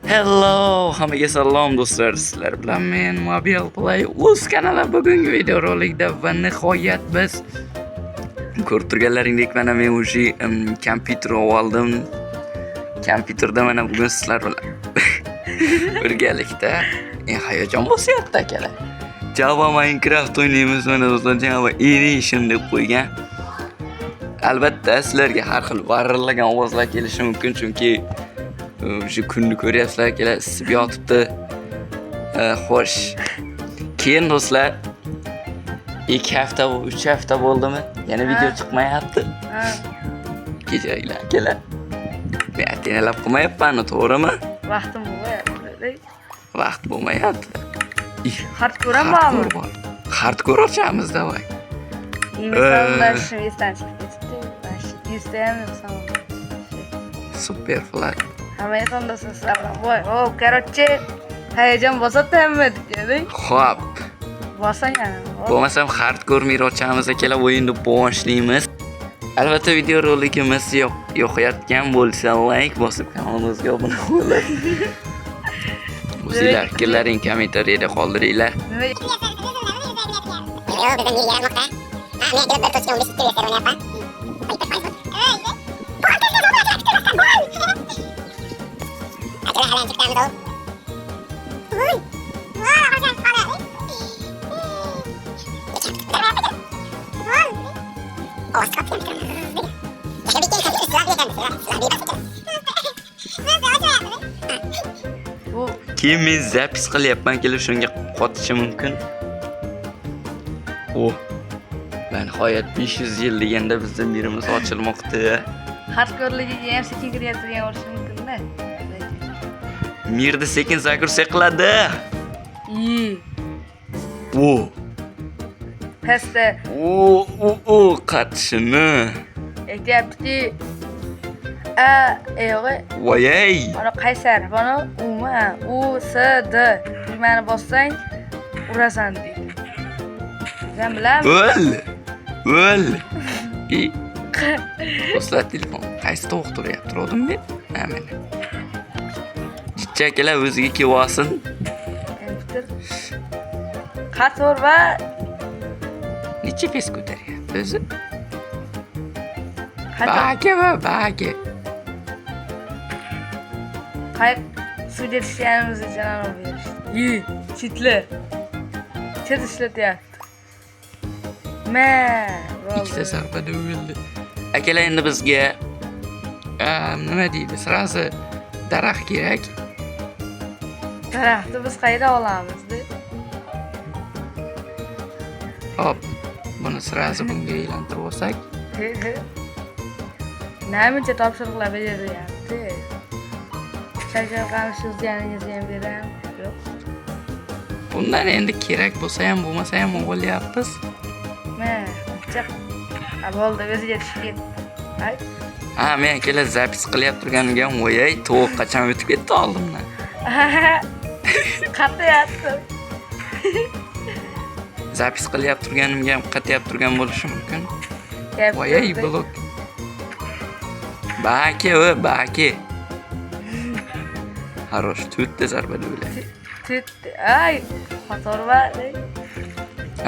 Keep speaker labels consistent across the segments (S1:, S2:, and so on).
S1: Hello, hammaga salom do'stlar. Sizlar bilan men Mobile Play Uz kanali bugungi videorolikda va nihoyat biz ko'rib turganlaringdek mana men o'sha kompyuter oldim. Kompyuterda mana bugun sizlar bilan birgalikda hayajon bo'syapti akalar. Java Minecraft o'ynaymiz mana do'stlar. Java Edition deb qo'ygan. Albatta sizlarga har xil varillagan ovozlar kelishi mumkin chunki şu kunni ko'ryapsizlar akalar, isib yotibdi. Xo'sh. Keyin do'stlar 2 hafta, 3 hafta bo'ldimi? Yana video chiqmayapti. Kechaglar akalar. Men tenalab qilmayapman, to'g'rimi?
S2: Vaqtim bo'lmayapti.
S1: Vaqt bo'lmayapti.
S2: Hardcore bormi?
S1: Hardcore ochamiz davay.
S2: Misallar shu esdan chiqdi. 100 ta ham yo'qsan.
S1: Super flat.
S2: Hamma sonda sizlar voy, короче, hayajon bosadi hamma dedi.
S1: Xo'p.
S2: Bosang yana.
S1: Bo'lmasam hardcore mir ochamiz akalar, o'yinni boshlaymiz. Albatta video roligimiz yoqayotgan bo'lsa like bosib kanalimizga obuna bo'ling. Sizlar fikrlaringizni kommentariyada qoldiringlar. Keyin men zapis qilyapman, kelib shunga qotishi mumkin. Nihoyat 500 yil deganda bizning birimiz ochilmoqda.
S2: Hardcore'ligiga ham sekin kiryaptigan bo'lishi mumkin-da.
S1: Mirda sekin zakursa qiladi.
S2: Pasta.
S1: Qatishini.
S2: Aytyapti.
S1: Voyay.
S2: Mana qaysar, mana U S D. Nimani bossang, urasan deydi. Sen bilaman. O'l.
S1: Do'stlar telefon qaysi tovuq turyapti, rodim men? Mana. Chichakalar o'ziga kelsin.
S2: Kompyuter. Qator va
S1: necha pes ko'taryapti o'zi? Bage.
S2: Qayt sudetishimiz uchun anov berishdi. Chitli. Chet ishlatyapti.
S1: Ikkita zarbada o'ldi. Akalar endi bizga nima deydi? Sirasi daraxt kerak.
S2: Daraxtni biz qayerdan olamiz?
S1: Hop, buni sirasi bunga aylantirib olsak.
S2: Namuncha topshiriqlar beryapti. Shakar so'zlaringizni ham beraman. Yo'q.
S1: Bundan endi kerak bo'lsa ham, bo'lmasa ham o'g'irlayapmiz.
S2: Bo'ldi, o'ziga tushib ketdi.
S1: Men akalar zapis qilyap turganimga voyay, tovuq qachon o'tib ketdi oldimdan.
S2: Qatyapti.
S1: Zapis qilyap turganimga ham qatyap turgan bo'lishi mumkin. Voyay, blok. Baki. Harosh, tutdi zarbada o'ladi.
S2: Tutdi. Qator va.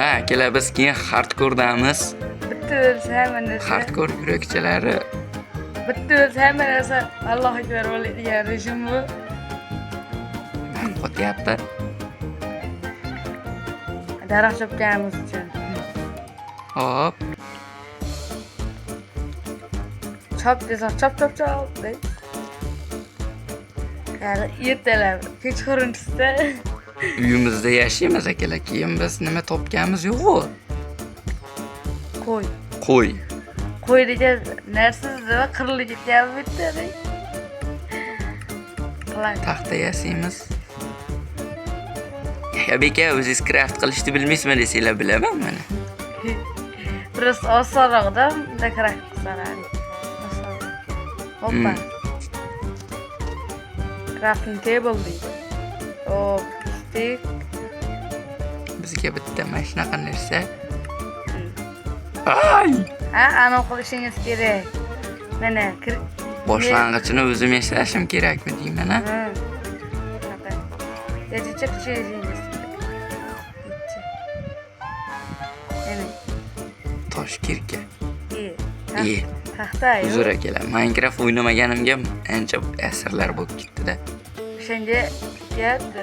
S1: Akalar biz keyin hardcore'damiz.
S2: Bitta o'lsa hamma narsa.
S1: Hardcore yurakchalari.
S2: Bitta o'lsa hamma narsa Alloh akbar bo'ladigan rejim bu.
S1: Qotyapti.
S2: Daraxt chopganimiz uchun.
S1: Hop.
S2: Chop desa chop. Ertalab kechqurunchida
S1: Uyimizda yashaymiz akalar, keyin biz nima topganimiz yo'q-ku. Qo'y.
S2: Qo'y degan narsasiz va qirilib ketgan bitta.
S1: Taxta yasaymiz. Beka, o'zingiz craft qilishni bilmaysizmi desanglar bilaman mana.
S2: Biroz osonroqda bunda craft qilsalar. Hoppa. Crafting table deydi. Stick.
S1: Bizga bitta mana shunaqa narsa.
S2: Ana qilishingiz kerak. Mana
S1: Boshlang'ichini o'zim yashashim kerakmi deyman, ha?
S2: Yedice küçüğe yiyeceksin. Evet.
S1: Tosh kirka.
S2: İyi.
S1: İyi.
S2: Taxta yo'q.
S1: Uzr akalar. Minecraft o'ynamaganimga ancha asrlar bo'lib ketdi-da.
S2: O'shanga keldi.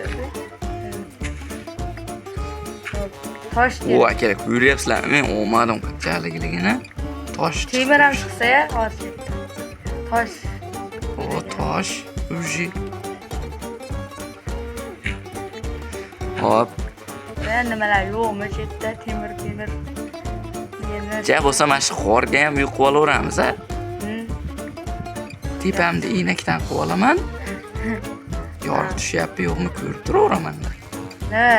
S2: Tosh
S1: O akalar ko'ryapsizlarmi? Men olmadim qanchaligini. Tosh.
S2: temir ham chiqsa ya, hozir. Tosh.
S1: O tosh. Uji. Hop.
S2: Ben nimalar yo'qmi chetda temir.
S1: Ja bo'lsa mana shu qorga ham yuqib olaveramiz, ha? Tepamda inakdan qilib olaman. Yorug' tushyapti yo'qmi ko'rib turaveraman.
S2: Ha.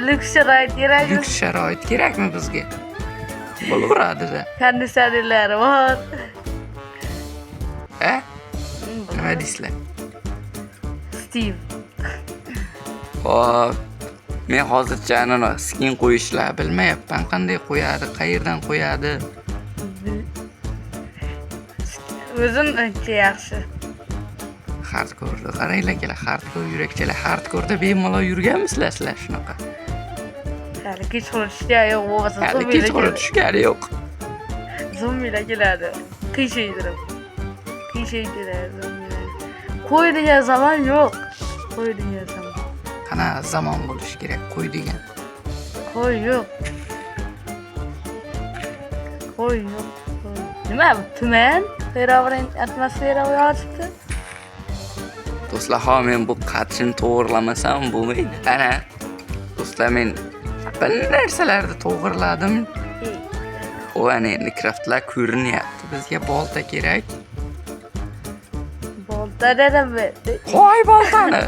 S2: Lyuks sharoit kerak.
S1: Lyuks sharoit kerakmi bizga? Bo'laveradi-da.
S2: Konditsionerlari bor.
S1: Ha? Nima deysizlar?
S2: Steve.
S1: Hop. Men hozircha ana skin qo'yishlar bilmayapman. Qanday qo'yadi, qayerdan qo'yadi?
S2: O'zim ancha yaxshi.
S1: Hardcore qaranglar kelar, hardcore yurakchalar, hardcore'da bemalol yurganmisizlar sizlar shunaqa?
S2: Hali kechqurun tushga yo'q bo'lmasa
S1: Hali kechqurun tushgani yo'q.
S2: Zombilar keladi. Qiyshaydirib. Zombilar. Qo'y degan zaman yo'q. Qo'y degan zaman.
S1: Qana zamon bo'lishi kerak, qo'y degan.
S2: Qo'y yo'q. Nima bu? Tuman? Ferovrin atmosfera yotibdi.
S1: Do'stlar, ha men bu qatchini to'g'rilamasam bo'lmaydi. Ana. Do'stlar, men bir narsalarni to'g'riladim. O ana endi craftlar ko'rinyapti. Bizga bolta kerak.
S2: Bolta dedim ben.
S1: Qo'y boltani.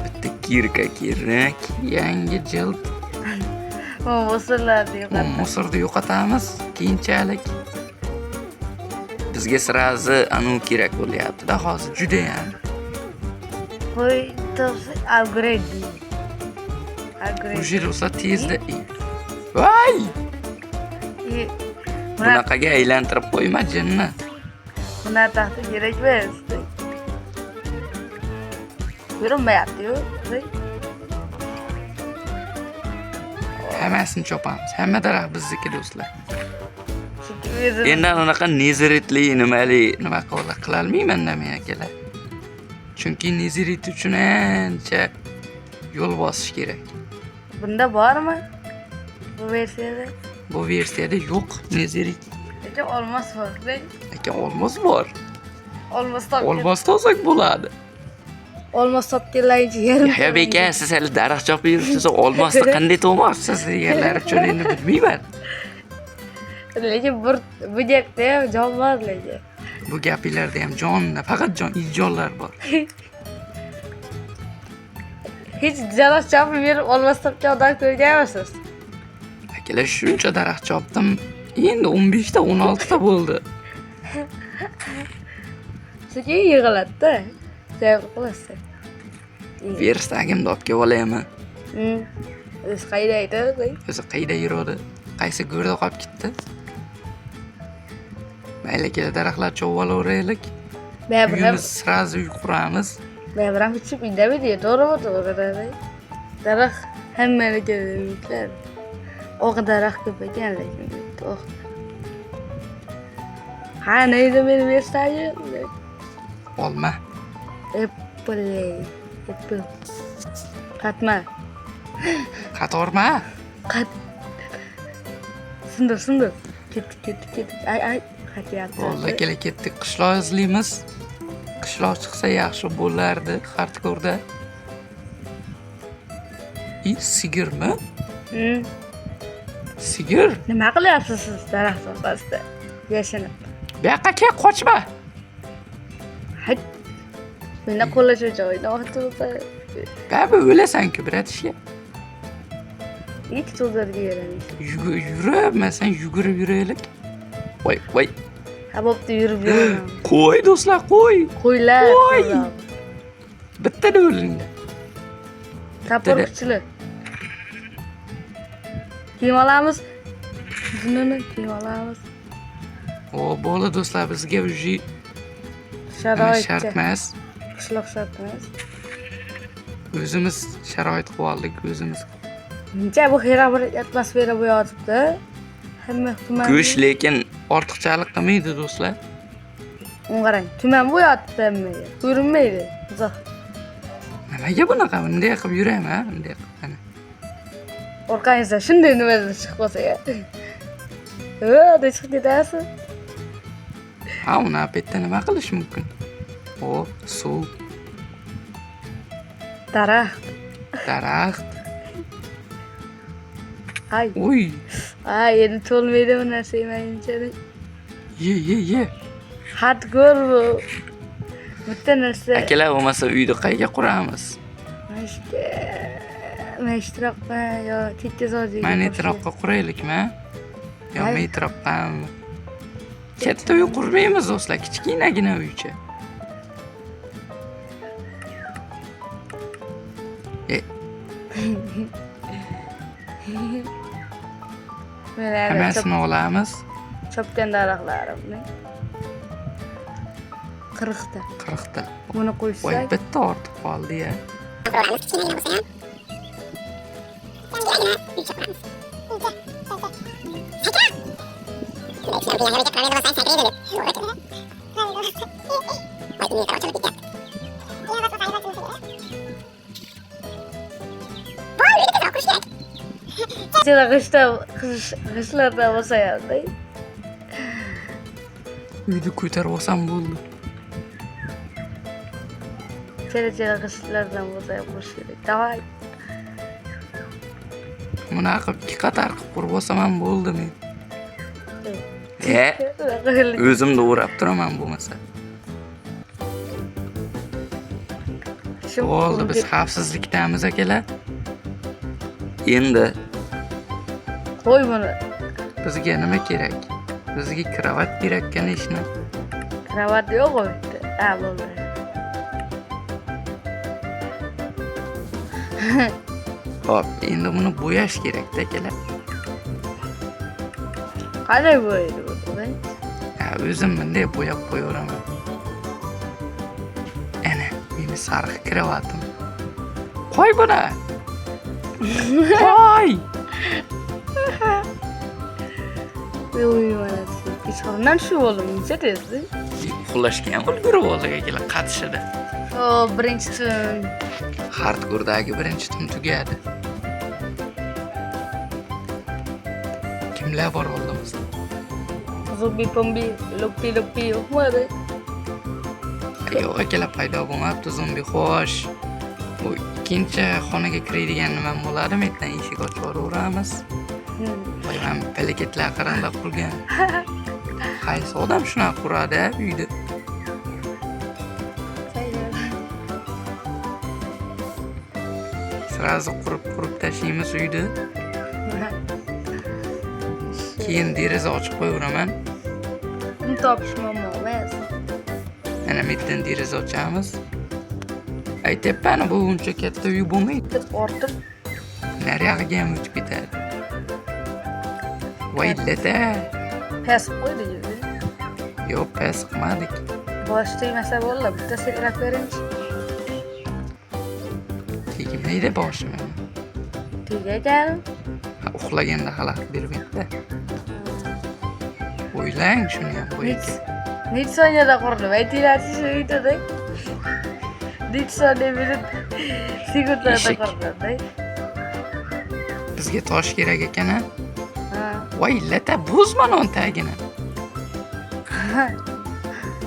S1: Bitta kirka kerak, yangi jild. Musorni yo'qotamiz keyinchalik. Bizga sirazi anu kerak bo'lyapti-da hozir juda ham.
S2: Qo'y upgrade.
S1: Ujir bo'lsa tezda. Voy! Bunaqaga aylantirib qo'yma jinni.
S2: Buna taxta kerak emas. Ko'rinmayapti-yu.
S1: Hammasini chopamiz. Hamma daraxt bizniki do'stlar. Endi anaqa neziritli nima qilolmayman-da men akalar. Chunki nezirit uchun ancha yo'l bosish kerak.
S2: Bunda bormi? Bu versiyada?
S1: Bu versiyada yo'q nezirit.
S2: Aka olmos bor.
S1: Aka olmos bor.
S2: Olmos
S1: topsak bo'ladi.
S2: Olmos topganlarga yarim.
S1: Ya beka, siz hali daraxt chopib yuribsiz, olmosni qanday topmoqchisiz deganlar uchun endi bilmayman.
S2: Lekin bu gapda ham jon bor lekin.
S1: Bu gapinglarda ham jon, faqat jonlar bor.
S2: Hech daraxt chopib yurib olmos topgan odam ko'rganmisiz?
S1: Akalar, shuncha daraxt chopdim. Endi 15 ta, 16 ta bo'ldi.
S2: Sekin yig'iladi-da. Sevib qolasiz.
S1: Versagimni olib kelib olaymi?
S2: O'zi qayda edi?
S1: O'zi qayda yuradi? Qaysi go'rda qolib ketdi? Mayli kelar daraxtlar chopib olaveraylik. Uyimiz sirazi uy quramiz.
S2: Ben ham küçük indemedi, to'g'ri. Daraxt hammaga yuklar. O daraxt ko'p ekan lekin. Ha, neydi meni versaydi?
S1: Olma.
S2: Apple. Qatma.
S1: Qatorma.
S2: Sindir. Ketdik. Ay. Qatyapti.
S1: Bo'ldi, ketdik. Qishloq izlaymiz. Qishloq chiqsa yaxshi bo'lardi hardcore'da. Sigirmi? Sigir?
S2: Nima qilyapsiz siz daraxt orqasida? Yashinib.
S1: Bu yoqqa kel, qochma.
S2: Hay. Menda qo'llash joyida o'tiribdi.
S1: Baba o'lasan-ku, bratishga.
S2: Hech to'zarga yaramay.
S1: Yuribmasan, yugurib yuraylik. Voy.
S2: Ha, bo'pti, yurib yuraman.
S1: Qo'y do'stlar, qo'y.
S2: Qo'ylar.
S1: Bitta o'linglar.
S2: Kapor kuchli. Kiyim olamiz. Kiyim olamiz.
S1: O bo'ldi do'stlar, bizga uji
S2: Sharoit
S1: shart emas.
S2: qishloq shart emas.
S1: O'zimiz sharoit qilib oldik, o'zimiz.
S2: Necha bu xira bir atmosfera bo'yotibdi. Hamma tuman.
S1: Go'sh lekin ortiqchalik qilmaydi do'stlar.
S2: Uni qarang, tuman bo'yotibdi hammaga. Ko'rinmaydi. Uzoq.
S1: Nimaga bunaqa bunday qilib yuraymi, ha? Bunday qilib. Mana.
S2: Orqangizda shunday nimadir chiqib qolsa-ya. Chiqib ketasiz.
S1: Ha, uni apetda nima qilish mumkin? O, suv, daraxt.
S2: Ay.
S1: Uy,
S2: Endi to'lmaydi bu narsa yemayincha.
S1: ye.
S2: Xat ko'r bu. Bitta narsa.
S1: Akalar bo'lmasa uyni qayga quramiz?
S2: Mashtroqqa yo tekizorga.
S1: Mana etroqqa quraylikmi? Yo metroqqami? Katta uy qurmaymiz do'stlar, kichkinagina uycha. Hammasini olamiz.
S2: Chopgan daraxtlarimni. 40 ta.
S1: 40 ta.
S2: Buni
S1: Voy,
S2: qo'ysak,
S1: bitta ortib qoldi-ya.
S2: qishlarda bo'lsa yarday.
S1: Uyni ko'tarib olsam bo'ldi.
S2: Chala qishlardan bo'lsa qo'sh kerak. Davay.
S1: Bunaqa qilib 2 qator qilib qurib olsam ham bo'ldi men. O'zimni o'rab turaman bo'lmasa. Bo'ldi, biz xavfsizlikdamiz akalar. Endi
S2: qo'y buni.
S1: bizga nima kerak? Bizga kravat kerak-kan ishni.
S2: Kravat yo'q u yerda. Ha, bo'ldi.
S1: Hop, endi buni bo'yash kerak-da akalar.
S2: Qanday bo'yaydi bu?
S1: Ha, o'zim bunday bo'yab qo'yaveraman. Ana, meni sariq kravatim. Qo'y buni. Qo'y.
S2: Uy, mana shu. Ishxonadan shu bo'ldim, necha tezdi?
S1: Uxlashga ham ulgurib oldik akalar qatishida.
S2: Birinchi tun.
S1: Hardkordagi birinchi tun tugadi. Kimlar bor oldimizda?
S2: Zombi-pombi, loppi yo'qmidi?
S1: Yo'q, akalar paydo bo'lmabdi zombi. Xo'sh, bu ikkinchi xonaga kiradigan nima bo'ladimi? Ertadan eshik ochib yuboramiz. Voy, men palaketlar qarandab qurgan. Qaysi odam shunaqa quradi uyda? Sirazi qurib tashlaymiz uyda. Keyin deraza ochib qo'yaveraman.
S2: Uni topish muammo emas.
S1: Ana metdan deraza ochamiz. Aytyapman, bu uncha katta uy bo'lmaydi.
S2: Ortib
S1: Nariyog'iga ham o'tib ketadi. Voy, lada.
S2: pes qo'ydik.
S1: Yo'q, pes qilmadik.
S2: Bosh tegmasa bo'ldi, bitta sekrab beringchi.
S1: Tegmaydi boshim.
S2: Tegagan.
S1: Uxlaganda xalaqit bermaydi. O'ylang shuni ham qo'ying.
S2: Necha soniyada qurdim? Aytinglarchi shu uyda. Necha soniya minut sekundlarda qurdim.
S1: Bizga tosh kerak ekan-a?
S2: Ha.
S1: Voy, lata buzma non tagini.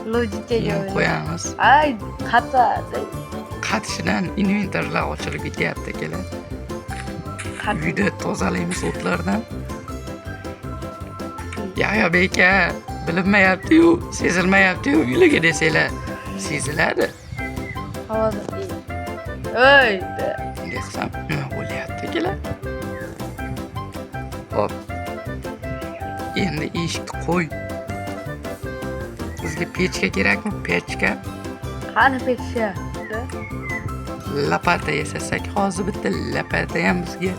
S2: Logikaga
S1: qo'yamiz.
S2: Ay, xato.
S1: Qatishidan inventorlar ochilib ketyapti akalar. Uyda tozalaymiz o'tlardan. Ya beka, bilinmayapti-yu, sezilmayapti-yu, uylarga desanglar, seziladi.
S2: Hozir. Oy,
S1: desam, nima bo'lyapti akalar? Hop. Endi eshikni qo'y. Bizga pechka kerakmi? Pechka.
S2: qani pechka?
S1: Lapata yasasak, hozir bitta lapata ham bizga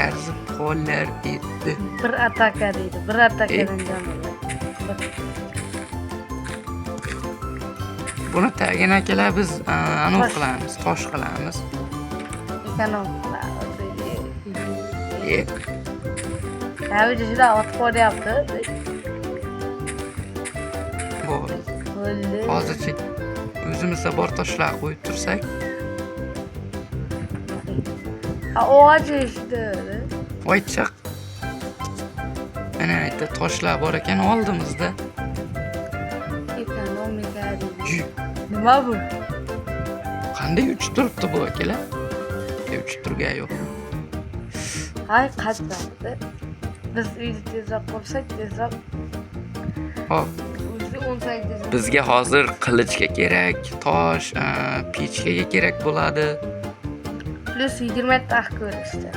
S1: arzib qolar edi.
S2: Bir ataka deydi. Bir atakadan jon oladi.
S1: Buni tagin akalar biz anavi qilamiz, tosh qilamiz.
S2: Ekonom.
S1: Ye.
S2: Abi juda otib qo'yapti.
S1: Bo'ldi.
S2: Bo'ldi.
S1: Hozirchi o'zimizda bor toshlar qo'yib tursak,
S2: Og'ach ishdi.
S1: voychaq. Mana aytdi toshlar bor ekan oldimizda.
S2: Ekonomika.
S1: Yu,
S2: Nima bu?
S1: qanday uch turibdi bu akalar? Uch turgan yo'q.
S2: Hay qatnashdi. Biz uyda tezroq qolsak, tezroq.
S1: Hop,
S2: O'zi 18.
S1: bizga hozir qilichga kerak, tosh, pechkaga kerak bo'ladi.
S2: Plus 20 tax ko'rishdi.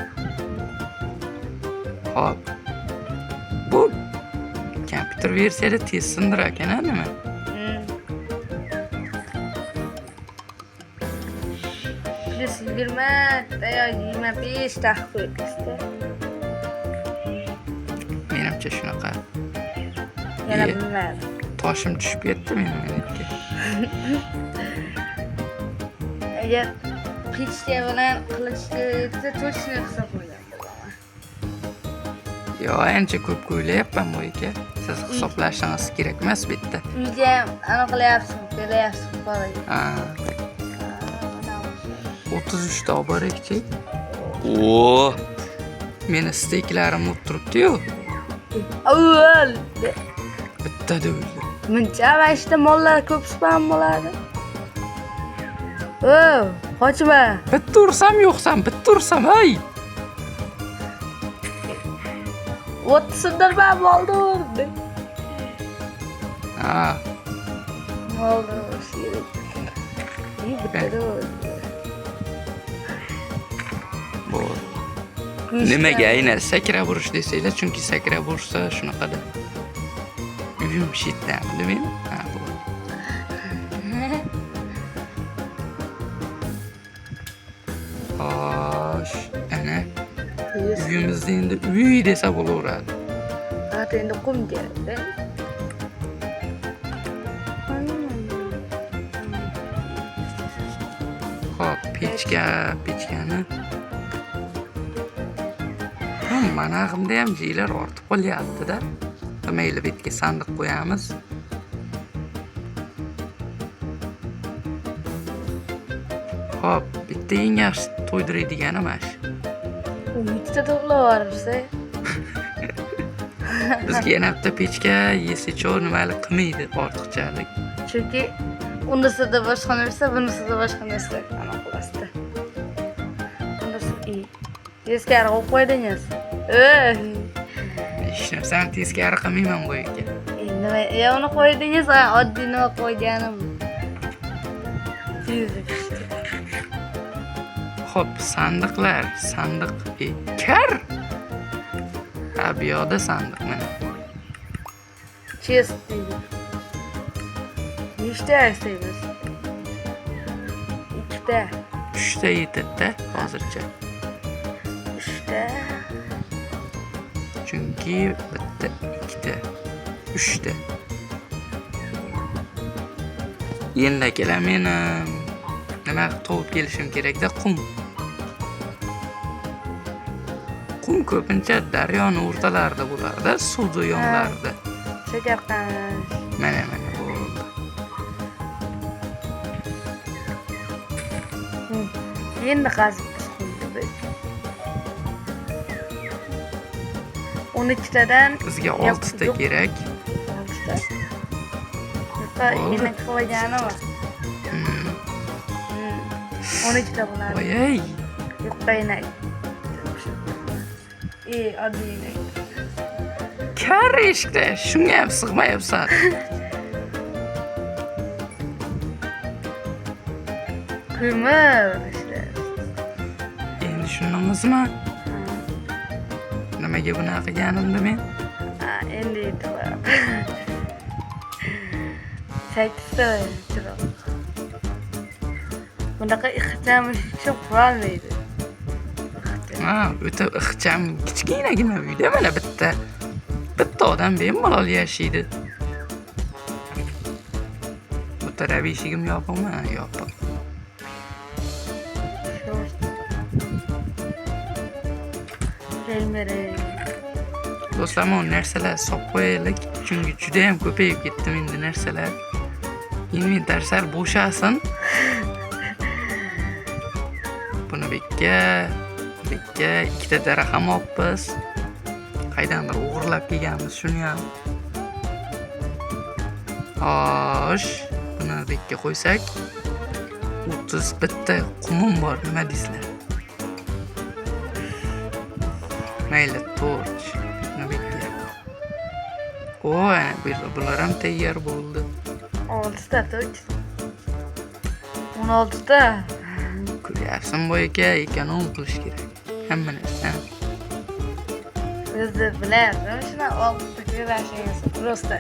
S1: Hop. Bu kompyuter versiyada tez sindirar ekan, nima?
S2: Plus 20 ya 25 tax ko'rishdi.
S1: Menimcha shunaqa.
S2: Yana
S1: Ye.
S2: bilmadim.
S1: Toshim tushib ketdi mening menga.
S2: Agar pechka bilan qilichni точно hisob qo'ygan.
S1: Yo, ancha ko'p o'ylayapman bu aka. Siz hisoblashingiz kerak emas bitta.
S2: Uyga ham aniqlayapsiz, kelayapsiz bolaga.
S1: Ha, 33 ta bor ekchi. Oo. Meni steklarim o'tiribdi-yu.
S2: Avval
S1: Bitta o'ldi.
S2: muncha vashda mollar ko'p spam bo'ladi. O, qochma.
S1: Bitta ursam yo'qsan, bitta ursam, hay.
S2: 30 sindirma molni urdi.
S1: Ha,
S2: Molni urdi. Bitta urdi.
S1: bu nimaga aynan sakrab urish desanglar, chunki sakrab ursa shunaqada. Uyim shitdamdi men. Ha, bu. Xo'sh, ana uyimizda endi uy desa bo'laveradi.
S2: Hadi endi qum kerak-da.
S1: Hop, pechkani. Mana haqimda ham jiylar ortib qolyapti-da. Mayli, bitga sandiq qo'yamiz. Hop, bitta eng yaxshi to'ydiradiganim mana shu.
S2: Bitta to'plaversa.
S1: Bizga yana bitta pechka yesicho nimalik qilmaydi, ortiqchalik.
S2: Chunki unisida boshqa narsa, bunisida boshqa narsa aniqlasdi. Bunisi iyi. Teskari qo'yib qo'ydingiz.
S1: Hech narsani teskari qilmayman bu aka.
S2: Nima, ya uni qo'ydingiz, oddiy nima qo'yganim.
S1: Hop, sandiqlar, sandiq kar. Ha, bu yoqda sandiq mana.
S2: Chest deydi. Nechta istaymiz? Ikkita.
S1: 3 ta yetadi hozircha.
S2: 3 ta.
S1: Chunki bitta, ikkita, 3 ta. Endi akalar, men nima topib kelishim kerak-da, qum. Qum ko'pincha daryoni o'rtalarida bo'lardi, suvni yonlarida.
S2: Shakar qamish.
S1: Mana bo'ldi.
S2: Endi qazib qildi. 12 tadan
S1: Bizga 6 ta kerak.
S2: 6 ta. Hatta endi qo'yganim bor. 12 ta bo'ladi.
S1: Voy,
S2: Yuqaynak. Oddiy.
S1: kar eshikda, shunga ham sig'mayapsan.
S2: Ko'mir işte.
S1: Endi shunimizmi? Nimaga bunaqa qilganimni men?
S2: Endi e'tibor. 8 ta chiroq. Bunaqa ixcham cho'q qolmaydi.
S1: Ha, o'ta ixcham kichkinagina uyda mana bitta odam bemalol yashaydi. Fotoğraf eshigim yopiqmi? Yopiq.
S2: Bilmiyorum.
S1: Do'stlar, bu narsalar solib qo'yaylik, chunki juda ham ko'payib ketdi endi narsalar. Inventar sal bo'shasin. Buni bekka ikkita daraxt ham olibmiz. Qaydandir o'g'irlab kelganmiz shuni ham. Xo'sh, buni bekka qo'ysak 31 ta qumim bor, nima deysizlar? Mayli, torch. Buni bekka. Ana bular ham tayyor bo'ldi.
S2: 6 ta torch. 16 ta.
S1: Ko'ryapsan bu ekonom qilish kerak. Hamma narsa.
S2: O'zi bilasizmi, shuna 6 ta kurashingiz prosta.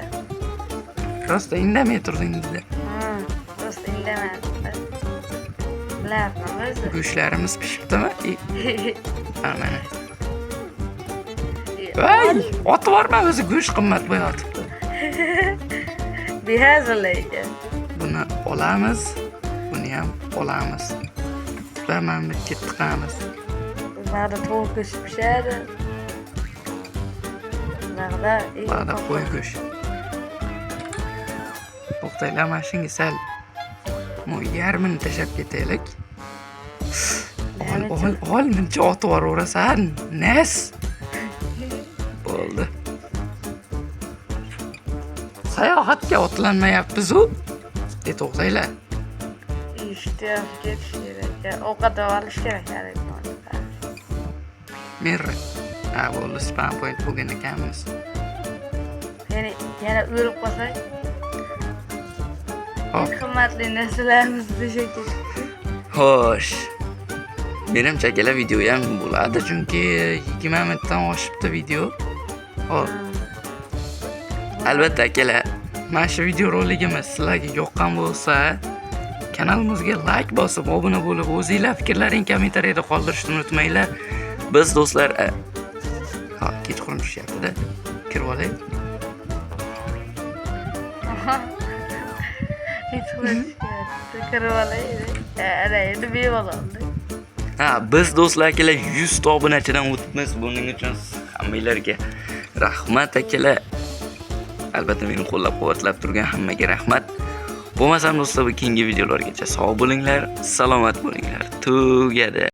S1: Indamay turdingizda.
S2: Prosta indamadi. Bilasizmi o'zi?
S1: Go'shtlarimiz pishibdimi? Mana. Voy, otib borma, o'zi go'sht qimmat bo'yotibdi.
S2: Behazirlaydi.
S1: Buni olamiz, buni ham olamiz. Va mana bu yerga tiqamiz.
S2: Ba'da tovuq go'shti pishadi. Ba'da
S1: qo'y go'shti. To'xtanglar, mana shunga sal yarmini tashlab ketaylik. Ol, muncha otib boraverasan. Nas. Bo'ldi. Sayohatga otlanmayapmiz-ku. To'xtanglar.
S2: İşte ketish kerak. Ovqat olish kerak.
S1: Merra. Bo'ldi, spam point bo'lgan ekanmiz.
S2: Yana o'lib qolsak. Qimmatli narsalarimizni tashlab ketdik.
S1: Xo'sh. Menimcha akalar video ham bo'ladi, chunki 20 minutdan oshibdi video. Hop. Albatta akalar, mana shu video roligimiz sizlarga yoqqan bo'lsa, kanalimizga like bosib, obuna bo'lib, o'zingizlar fikrlaringizni kommentariyada qoldirishni unutmanglar. Biz do'stlar, kechqurun tushyapti-da. Kirib olay.
S2: Kirib olay. Ana endi bemalol.
S1: Biz do'stlar akalar 100 ta obunachidan o'tibmiz. Buning uchun hammanglarga rahmat akalar. Albatta meni qo'llab-quvvatlab turgan hammaga rahmat. Bo'lmasam do'stlar, bu keyingi videolargacha sog' bo'linglar, salomat bo'linglar. Tugadi.